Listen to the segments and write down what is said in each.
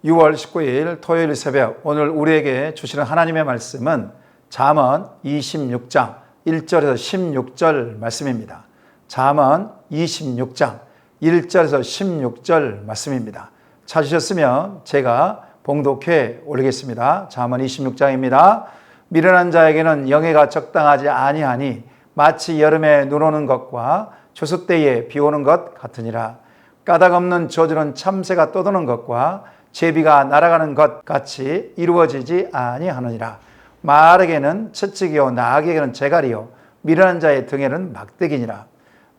6월 19일 토요일 새벽, 오늘 우리에게 주시는 하나님의 말씀은 잠언 26장 1절에서 16절 말씀입니다. 잠언 26장 1절에서 16절 말씀입니다. 찾으셨으면 제가 봉독해 올리겠습니다. 잠언 26장입니다. 미련한 자에게는 영예가 적당하지 아니하니 마치 여름에 눈 오는 것과 추수 때에 비 오는 것 같으니라. 까닭 없는 저주는 참새가 떠도는 것과 제비가 날아가는 것 같이 이루어지지 아니하느니라. 말에게는 채찍이요 나에게는 재갈이요 미련한 자의 등에는 막대기니라.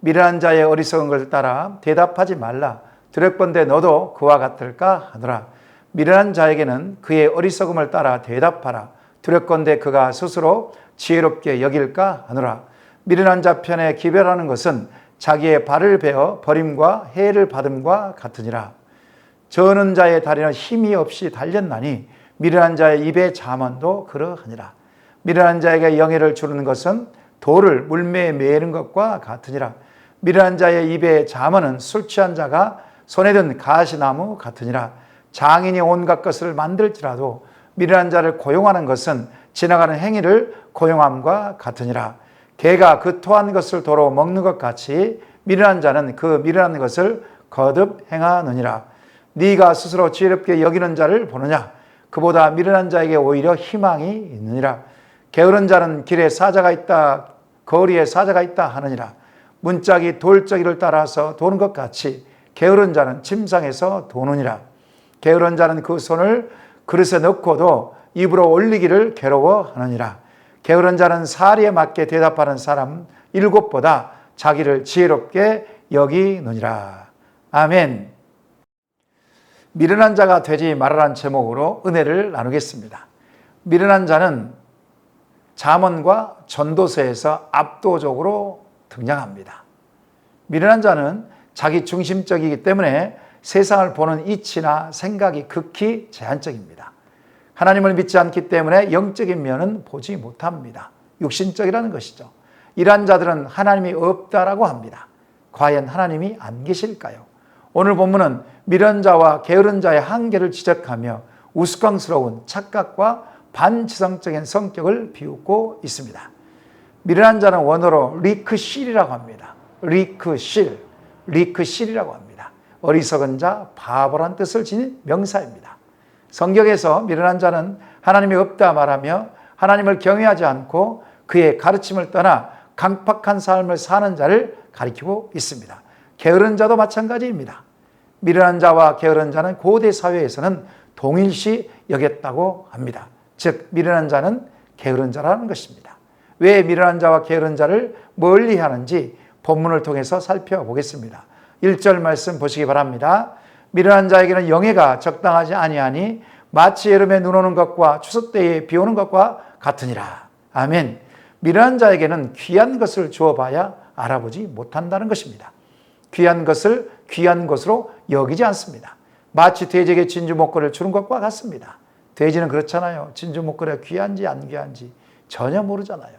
미련한 자의 어리석은 것을 따라 대답하지 말라. 두렵건대 너도 그와 같을까 하노라. 미련한 자에게는 그의 어리석음을 따라 대답하라. 두렵건대 그가 스스로 지혜롭게 여길까 하노라. 미련한 자 편에 기별하는 것은 자기의 발을 베어 버림과 해를 받음과 같으니라. 저는 자의 다리는 힘이 없이 달렸나니 미련한 자의 입의 잠언도 그러하니라. 미련한 자에게 영예를 주는 것은 돌을 물매에 매는 것과 같으니라. 미련한 자의 입의 잠언은 술 취한 자가 손에 든 가시나무 같으니라. 장인이 온갖 것을 만들지라도 미련한 자를 고용하는 것은 지나가는 행위를 고용함과 같으니라. 개가 그 토한 것을 도로 먹는 것 같이 미련한 자는 그 미련한 것을 거듭 행하느니라. 네가 스스로 지혜롭게 여기는 자를 보느냐? 그보다 미련한 자에게 오히려 희망이 있느니라. 게으른 자는 길에 사자가 있다, 거리에 사자가 있다 하느니라. 문짝이 돌저기를 따라서 도는 것 같이 게으른 자는 침상에서 도느니라. 게으른 자는 그 손을 그릇에 넣고도 입으로 올리기를 괴로워하느니라. 게으른 자는 사리에 맞게 대답하는 사람 7보다 자기를 지혜롭게 여기느니라. 아멘. 미련한 자가 되지 말아라는 제목으로 은혜를 나누겠습니다. 미련한 자는 잠언과 전도서에서 압도적으로 등장합니다. 미련한 자는 자기 중심적이기 때문에 세상을 보는 이치나 생각이 극히 제한적입니다. 하나님을 믿지 않기 때문에 영적인 면은 보지 못합니다. 육신적이라는 것이죠. 이러한 자들은 하나님이 없다라고 합니다. 과연 하나님이 안 계실까요? 오늘 본문은 미련한 자와 게으른 자의 한계를 지적하며 우스꽝스러운 착각과 반지성적인 성격을 비웃고 있습니다. 미련한 자는 원어로 리크실이라고 합니다. 리크실이라고 합니다. 어리석은 자, 바보란 뜻을 지닌 명사입니다. 성경에서 미련한 자는 하나님이 없다 말하며 하나님을 경외하지 않고 그의 가르침을 떠나 강팍한 삶을 사는 자를 가리키고 있습니다. 게으른 자도 마찬가지입니다. 미련한 자와 게으른 자는 고대 사회에서는 동일시 여겼다고 합니다. 즉 미련한 자는 게으른 자라는 것입니다. 왜 미련한 자와 게으른 자를 멀리하는지 본문을 통해서 살펴보겠습니다. 1절 말씀 보시기 바랍니다. 미련한 자에게는 영예가 적당하지 아니하니 마치 여름에 눈 오는 것과 추수 때에 비 오는 것과 같으니라. 아멘. 미련한 자에게는 귀한 것을 주어봐야 알아보지 못한다는 것입니다. 귀한 것을 귀한 것으로 여기지 않습니다. 마치 돼지에게 진주 목걸이를 주는 것과 같습니다. 돼지는 그렇잖아요. 진주 목걸이가 귀한지 안 귀한지 전혀 모르잖아요.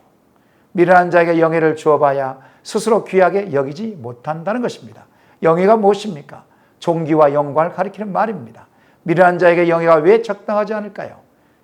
미련한 자에게 영예를 주어봐야 스스로 귀하게 여기지 못한다는 것입니다. 영예가 무엇입니까? 존귀와 영광을 가리키는 말입니다. 미련한 자에게 영예가 왜 적당하지 않을까요?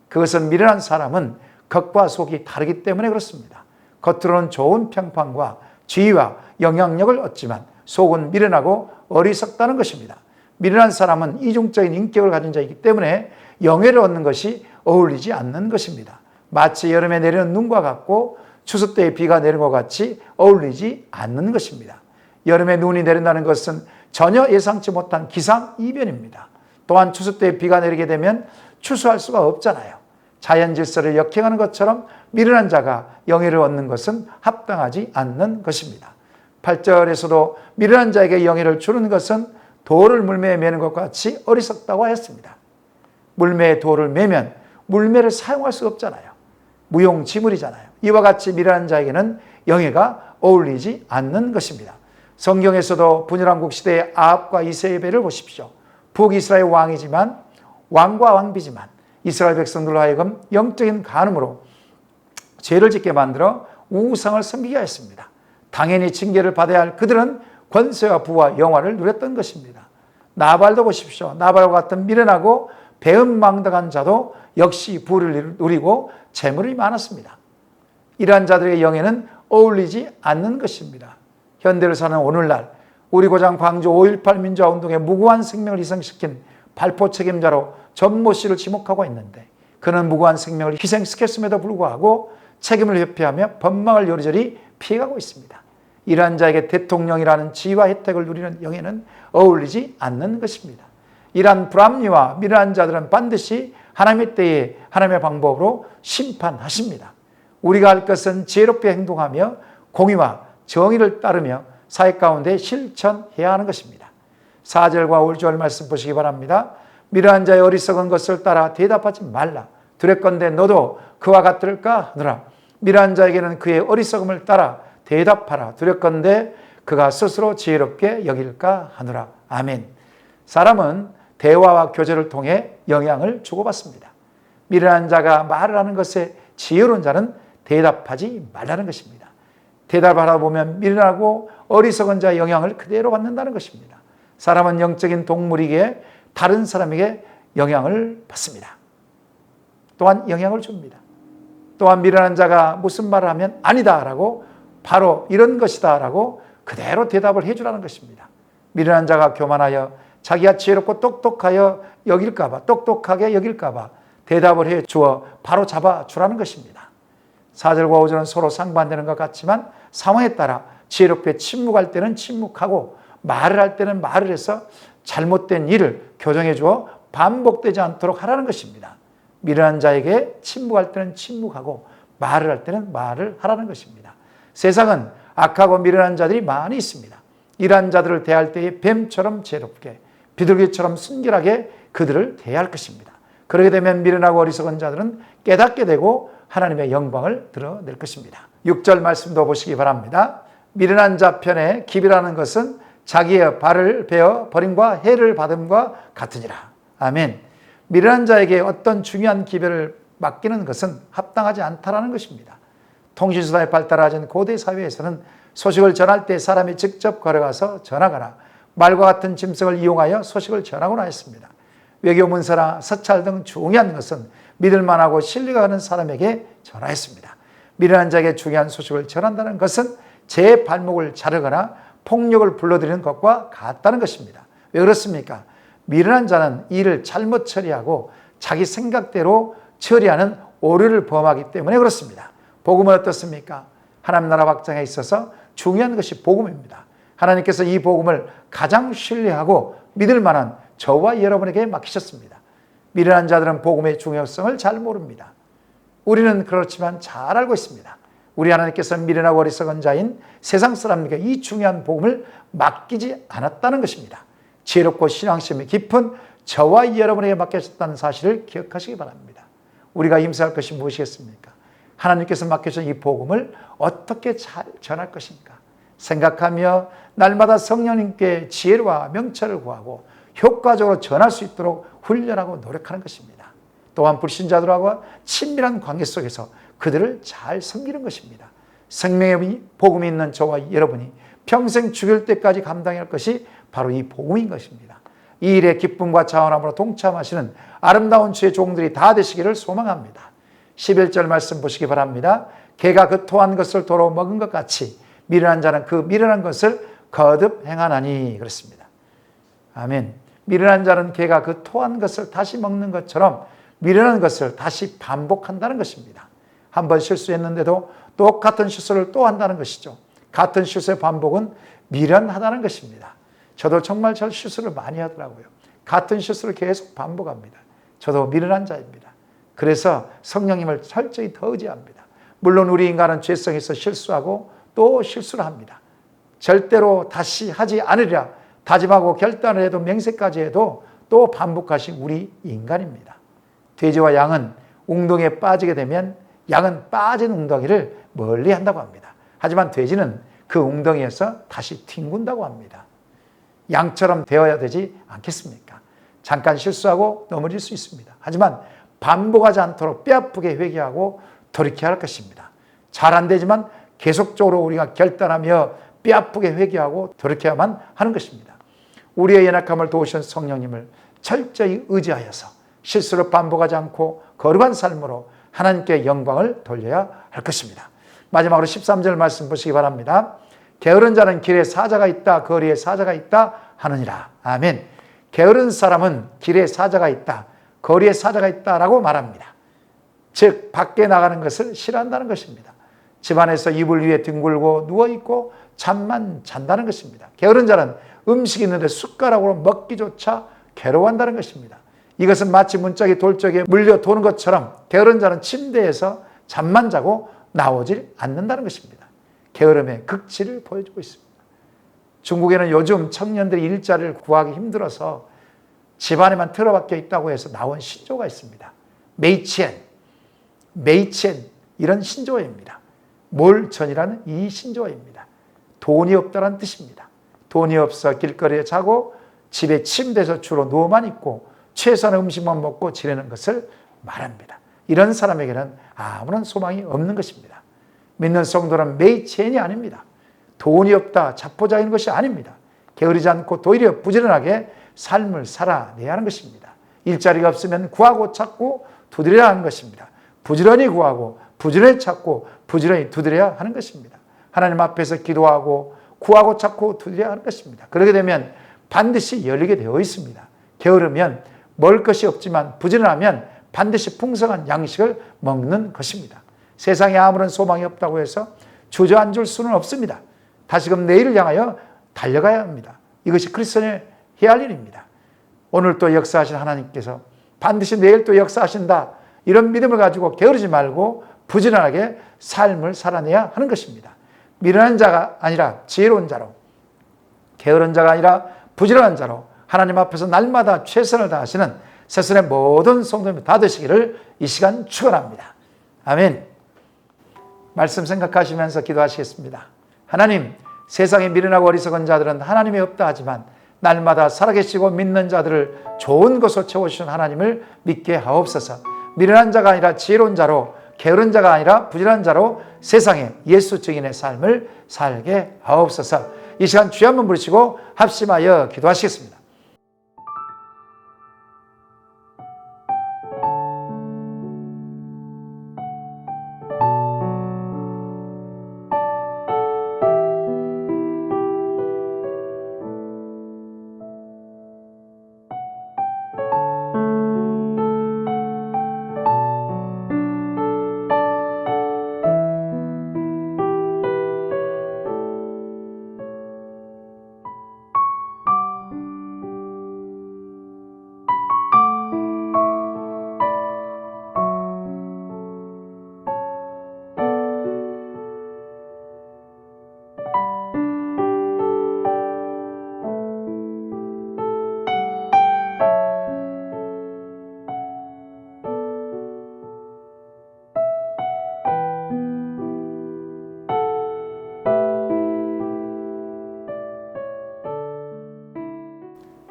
그것은 미련한 사람은 겉과 속이 다르기 때문에 그렇습니다. 겉으로는 좋은 평판과 지위와 영향력을 얻지만 속은 미련하고 어리석다는 것입니다. 미련한 사람은 이중적인 인격을 가진 자이기 때문에 영예를 얻는 것이 어울리지 않는 것입니다. 마치 여름에 내리는 눈과 같고 추수 때에 비가 내리는 것 같이 어울리지 않는 것입니다. 여름에 눈이 내린다는 것은 전혀 예상치 못한 기상이변입니다. 또한 추수 때에 비가 내리게 되면 추수할 수가 없잖아요. 자연 질서를 역행하는 것처럼 미련한 자가 영예를 얻는 것은 합당하지 않는 것입니다. 8절에서도 미련한 자에게 영예를 주는 것은 돌을 물매에 매는 것과 같이 어리석다고 하였습니다. 물매에 돌을 매면 물매를 사용할 수 없잖아요. 무용지물이잖아요. 이와 같이 미련한 자에게는 영예가 어울리지 않는 것입니다. 성경에서도 분열왕국 시대의 아합과 이세벨을 보십시오. 북이스라엘 왕이지만 왕과 왕비지만 이스라엘 백성들로 하여금 영적인 간음으로 죄를 짓게 만들어 우상을 섬기게 하였습니다. 당연히 징계를 받아야 할 그들은 권세와 부와 영화를 누렸던 것입니다. 나발도 보십시오. 나발과 같은 미련하고 배은망덕한 자도 역시 부를 누리고 재물이 많았습니다. 이러한 자들의 영에는 어울리지 않는 것입니다. 현대를 사는 오늘날 우리 고장 광주 5.18 민주화운동에 무고한 생명을 희생시킨 발포 책임자로 전모 씨를 지목하고 있는데, 그는 무고한 생명을 희생시켰음에도 불구하고 책임을 회피하며 법망을 요리조리 피해가고 있습니다. 이러한 자에게 대통령이라는 지위와 혜택을 누리는 영에는 어울리지 않는 것입니다. 이러한 불합리와 미련한 자들은 반드시 하나님의 때에 하나님의 방법으로 심판하십니다. 우리가 할 것은 지혜롭게 행동하며 공의와 정의를 따르며 사회 가운데 실천해야 하는 것입니다. 4절과 5절 말씀 보시기 바랍니다. 미련한 자의 어리석은 것을 따라 대답하지 말라. 두렵건대 너도 그와 같을까 하느라. 미련한 자에게는 그의 어리석음을 따라 대답하라. 두렵건대 그가 스스로 지혜롭게 여길까 하느라. 아멘. 사람은 대화와 교제를 통해 영향을 주고받습니다. 미련한 자가 말을 하는 것에 지혜로운 자는 대답하지 말라는 것입니다. 대답하다 보면 미련하고 어리석은 자의 영향을 그대로 받는다는 것입니다. 사람은 영적인 동물이기에 다른 사람에게 영향을 받습니다. 또한 영향을 줍니다. 또한 미련한 자가 무슨 말을 하면 아니다라고 바로 이런 것이다라고 그대로 대답을 해주라는 것입니다. 미련한 자가 교만하여 자기가 지혜롭고 똑똑하게 여길까봐 대답을 해 주어 바로 잡아주라는 것입니다. 4절과 5절은 서로 상반되는 것 같지만 상황에 따라 지혜롭게 침묵할 때는 침묵하고 말을 할 때는 말을 해서 잘못된 일을 교정해 주어 반복되지 않도록 하라는 것입니다. 미련한 자에게 침묵할 때는 침묵하고 말을 할 때는 말을 하라는 것입니다. 세상은 악하고 미련한 자들이 많이 있습니다. 이러한 자들을 대할 때에 뱀처럼 지혜롭게 비둘기처럼 순결하게 그들을 대할 것입니다. 그렇게 되면 미련하고 어리석은 자들은 깨닫게 되고 하나님의 영광을 드러낼 것입니다. 6절 말씀도 보시기 바랍니다. 미련한 자 편에 기비라는 것은 자기의 발을 베어 버림과 해를 받음과 같으니라. 아멘. 미련한 자에게 어떤 중요한 기별을 맡기는 것은 합당하지 않다라는 것입니다. 통신수단이 발달하진 고대 사회에서는 소식을 전할 때 사람이 직접 걸어가서 전하거나 말과 같은 짐승을 이용하여 소식을 전하거나 했습니다. 외교 문서나 서찰 등 중요한 것은 믿을만하고 신뢰가 가는 사람에게 전하였습니다. 미련한 자에게 중요한 소식을 전한다는 것은 제 발목을 자르거나 폭력을 불러들이는 것과 같다는 것입니다. 왜 그렇습니까? 미련한 자는 일을 잘못 처리하고 자기 생각대로 처리하는 오류를 범하기 때문에 그렇습니다. 복음은 어떻습니까? 하나님 나라 확장에 있어서 중요한 것이 복음입니다. 하나님께서 이 복음을 가장 신뢰하고 믿을 만한 저와 여러분에게 맡기셨습니다. 미련한 자들은 복음의 중요성을 잘 모릅니다. 우리는 그렇지만 잘 알고 있습니다. 우리 하나님께서 미련하고 어리석은 자인 세상 사람에게 이 중요한 복음을 맡기지 않았다는 것입니다. 지혜롭고 신앙심이 깊은 저와 여러분에게 맡겨졌다는 사실을 기억하시기 바랍니다. 우리가 힘써야 할 것이 무엇이겠습니까? 하나님께서 맡겨준 이 복음을 어떻게 잘 전할 것인가 생각하며 날마다 성령님께 지혜와 명철을 구하고 효과적으로 전할 수 있도록 훈련하고 노력하는 것입니다. 또한 불신자들하고 친밀한 관계 속에서 그들을 잘 섬기는 것입니다. 생명의 복음이 있는 저와 여러분이 평생 죽을 때까지 감당해야 할 것이 바로 이 복음인 것입니다. 이 일에 기쁨과 자원함으로 동참하시는 아름다운 주의 종들이 다 되시기를 소망합니다. 11절 말씀 보시기 바랍니다. 개가 그 토한 것을 도로 먹은 것 같이 미련한 자는 그 미련한 것을 거듭 행하나니 그렇습니다. 아멘. 미련한 자는 개가 그 토한 것을 다시 먹는 것처럼 미련한 것을 다시 반복한다는 것입니다. 한번 실수했는데도 똑같은 실수를 또 한다는 것이죠. 같은 실수의 반복은 미련하다는 것입니다. 저도 정말 저 실수를 많이 하더라고요. 같은 실수를 계속 반복합니다. 저도 미련한 자입니다. 그래서 성령님을 철저히 더 의지합니다. 물론 우리 인간은 죄성에서 실수하고 또 실수를 합니다. 절대로 다시 하지 않으리라 다짐하고 결단을 해도 맹세까지 해도 또 반복하신 우리 인간입니다. 돼지와 양은 웅덩이에 빠지게 되면 양은 빠진 웅덩이를 멀리 한다고 합니다. 하지만 돼지는 그 웅덩이에서 다시 튕군다고 합니다. 양처럼 되어야 되지 않겠습니까? 잠깐 실수하고 넘어질 수 있습니다. 하지만 반복하지 않도록 뼈아프게 회개하고 돌이켜야 할 것입니다. 잘 안 되지만 계속적으로 우리가 결단하며 뼈아프게 회개하고 돌이켜야만 하는 것입니다. 우리의 연약함을 도우신 성령님을 철저히 의지하여서 실수를 반복하지 않고 거룩한 삶으로 하나님께 영광을 돌려야 할 것입니다. 마지막으로 13절 말씀 보시기 바랍니다. 게으른 자는 길에 사자가 있다, 거리에 사자가 있다 하느니라. 아멘. 게으른 사람은 길에 사자가 있다, 거리에 사자가 있다라고 말합니다. 즉 밖에 나가는 것을 싫어한다는 것입니다. 집안에서 이불 위에 뒹굴고 누워있고 잠만 잔다는 것입니다. 게으른 자는 음식이 있는데 숟가락으로 먹기조차 괴로워한다는 것입니다. 이것은 마치 문짝이 돌적에 물려 도는 것처럼 게으른 자는 침대에서 잠만 자고 나오질 않는다는 것입니다. 게으름의 극치를 보여주고 있습니다. 중국에는 요즘 청년들이 일자리를 구하기 힘들어서 집안에만 틀어박혀 있다고 해서 나온 신조가 있습니다. 메이첸 이런 신조어입니다. 몰천이라는 이 신조어입니다. 돈이 없다는 뜻입니다. 돈이 없어 길거리에 자고 집에 침대에서 주로 누워만 있고 최소한의 음식만 먹고 지내는 것을 말합니다. 이런 사람에게는 아무런 소망이 없는 것입니다. 믿는 성도는 메이첸이 아닙니다. 돈이 없다, 자포자기는 것이 아닙니다. 게으르지 않고 도리어 부지런하게 삶을 살아내야 하는 것입니다. 일자리가 없으면 구하고 찾고 두드려야 하는 것입니다. 부지런히 구하고 부지런히 찾고 부지런히 두드려야 하는 것입니다. 하나님 앞에서 기도하고 구하고 찾고 두드려야 하는 것입니다. 그렇게 되면 반드시 열리게 되어 있습니다. 게으르면 먹을 것이 없지만 부지런하면 반드시 풍성한 양식을 먹는 것입니다. 세상에 아무런 소망이 없다고 해서 주저앉을 수는 없습니다. 다시금 내일을 향하여 달려가야 합니다. 이것이 그리스도인이 해야 할 일입니다. 오늘 또 역사하신 하나님께서 반드시 내일 또 역사하신다, 이런 믿음을 가지고 게으르지 말고 부지런하게 삶을 살아내야 하는 것입니다. 미련한 자가 아니라 지혜로운 자로, 게으른 자가 아니라 부지런한 자로 하나님 앞에서 날마다 최선을 다하시는 세상의 모든 성도님들 다 되시기를 이 시간 축원합니다. 아멘. 말씀 생각하시면서 기도하시겠습니다. 하나님, 세상에 미련하고 어리석은 자들은 하나님이 없다 하지만 날마다 살아계시고 믿는 자들을 좋은 것으로 채워주신 하나님을 믿게 하옵소서. 미련한 자가 아니라 지혜로운 자로, 게으른 자가 아니라 부지런한 자로 세상에 예수 증인의 삶을 살게 하옵소서. 이 시간 주여 한번 부르시고 합심하여 기도하시겠습니다.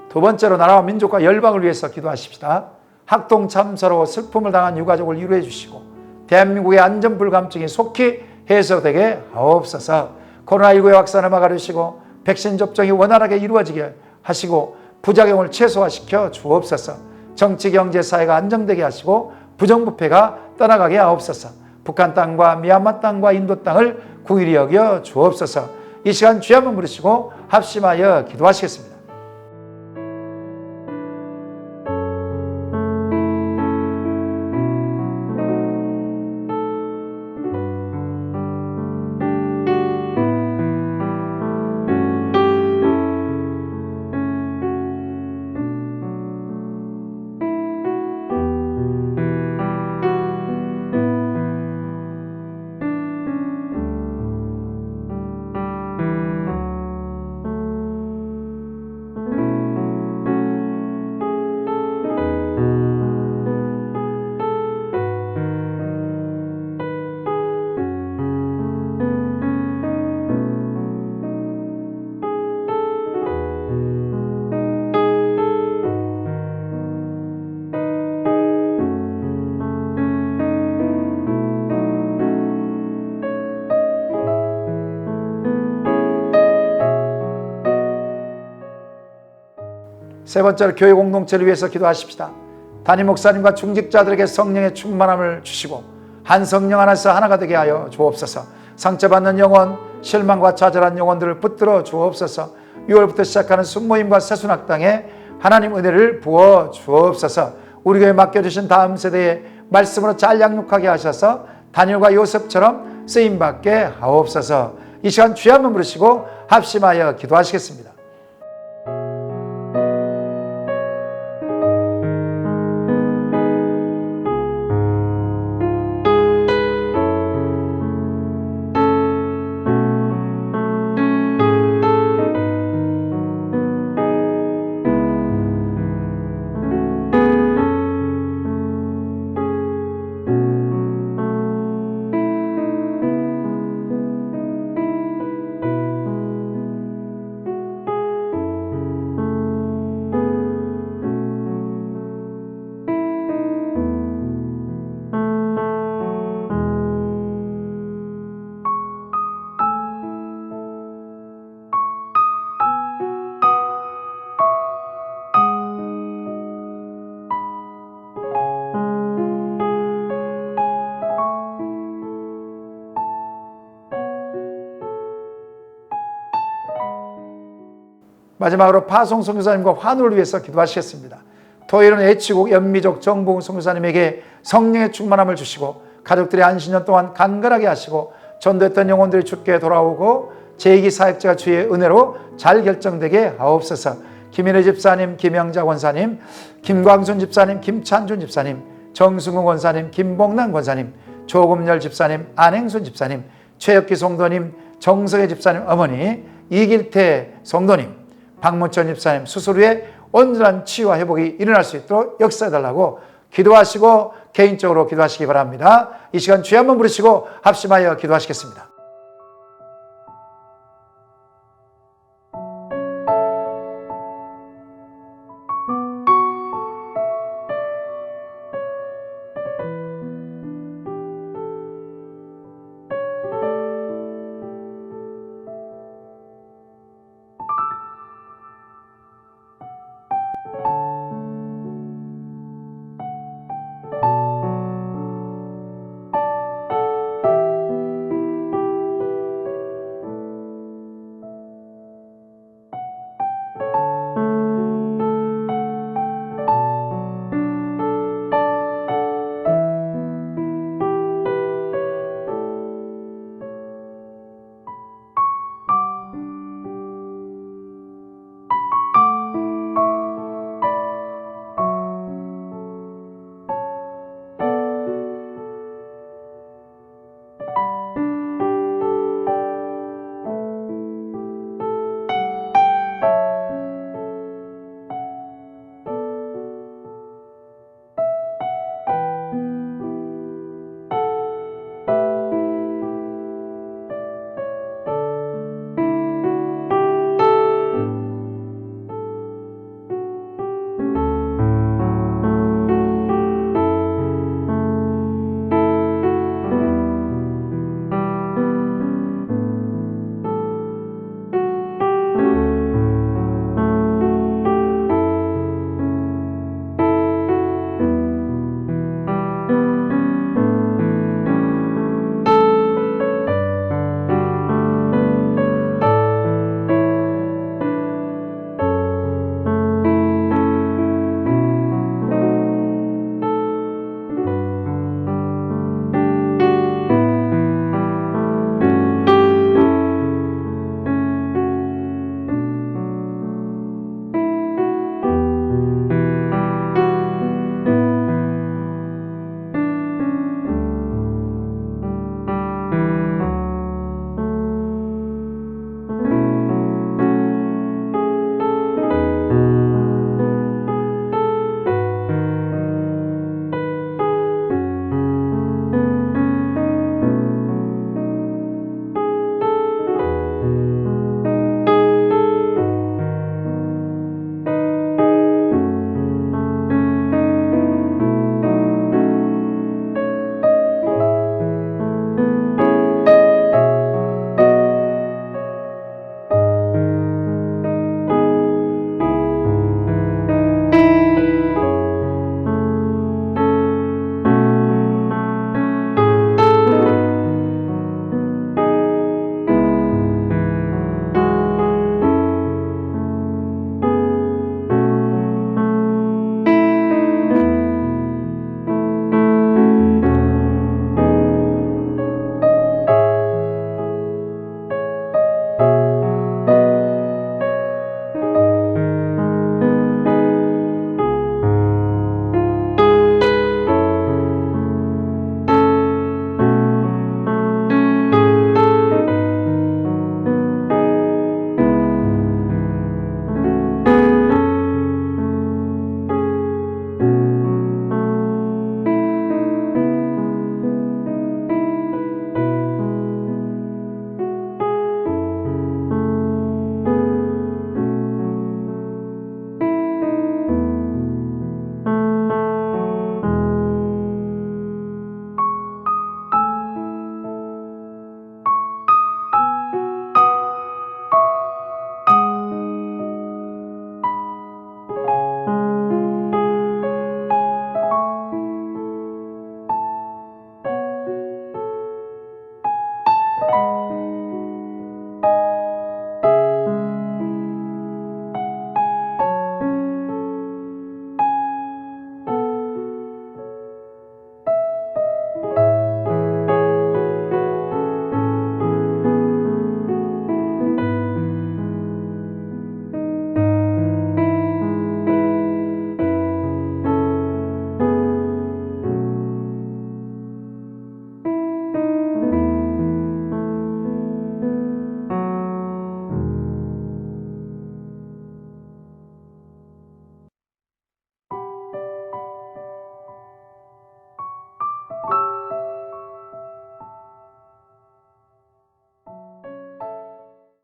두 번째로 나라와 민족과 열방을 위해서 기도하십시다. 학동 참사로 슬픔을 당한 유가족을 위로해 주시고 대한민국의 안전불감증이 속히 해소되게 하옵소서. 코로나19의 확산을 막아주시고 백신 접종이 원활하게 이루어지게 하시고 부작용을 최소화시켜 주옵소서. 정치, 경제, 사회가 안정되게 하시고 부정부패가 떠나가게 하옵소서. 북한 땅과 미얀마 땅과 인도 땅을 긍휼히 여겨 주옵소서. 이 시간 주여 한번 부르시고 합심하여 기도하시겠습니다. 세 번째로 교회 공동체를 위해서 기도하십시다. 담임 목사님과 중직자들에게 성령의 충만함을 주시고 한 성령 안에서 하나가 되게 하여 주옵소서. 상처받는 영혼, 실망과 좌절한 영혼들을 붙들어 주옵소서. 6월부터 시작하는 순모임과 새순학당에 하나님 은혜를 부어 주옵소서. 우리 교회 맡겨주신 다음 세대에 말씀으로 잘 양육하게 하셔서 다니엘과 요셉처럼 쓰임받게 하옵소서. 이 시간 주여 한번 부르시고 합심하여 기도하시겠습니다. 마지막으로 파송 선교사님과 환우를 위해서 기도하시겠습니다. 토요일은 애치국 연미족 정봉 선교사님에게 성령의 충만함을 주시고 가족들의 한 신년 동안 간결하게 하시고 전도했던 영혼들이 주께 돌아오고 제2기 사역자가 주의 은혜로 잘 결정되게 하옵소서. 김인혜 집사님, 김영자 권사님, 김광순 집사님, 김찬준 집사님, 정승우 권사님, 김봉남 권사님, 조금열 집사님, 안행순 집사님, 최혁기 성도님, 정석의 집사님 어머니, 이길태 성도님, 박문천 집사님 수술 후에 온전한 치유와 회복이 일어날 수 있도록 역사해달라고 기도하시고 개인적으로 기도하시기 바랍니다. 이 시간 주여 한번 부르시고 합심하여 기도하시겠습니다.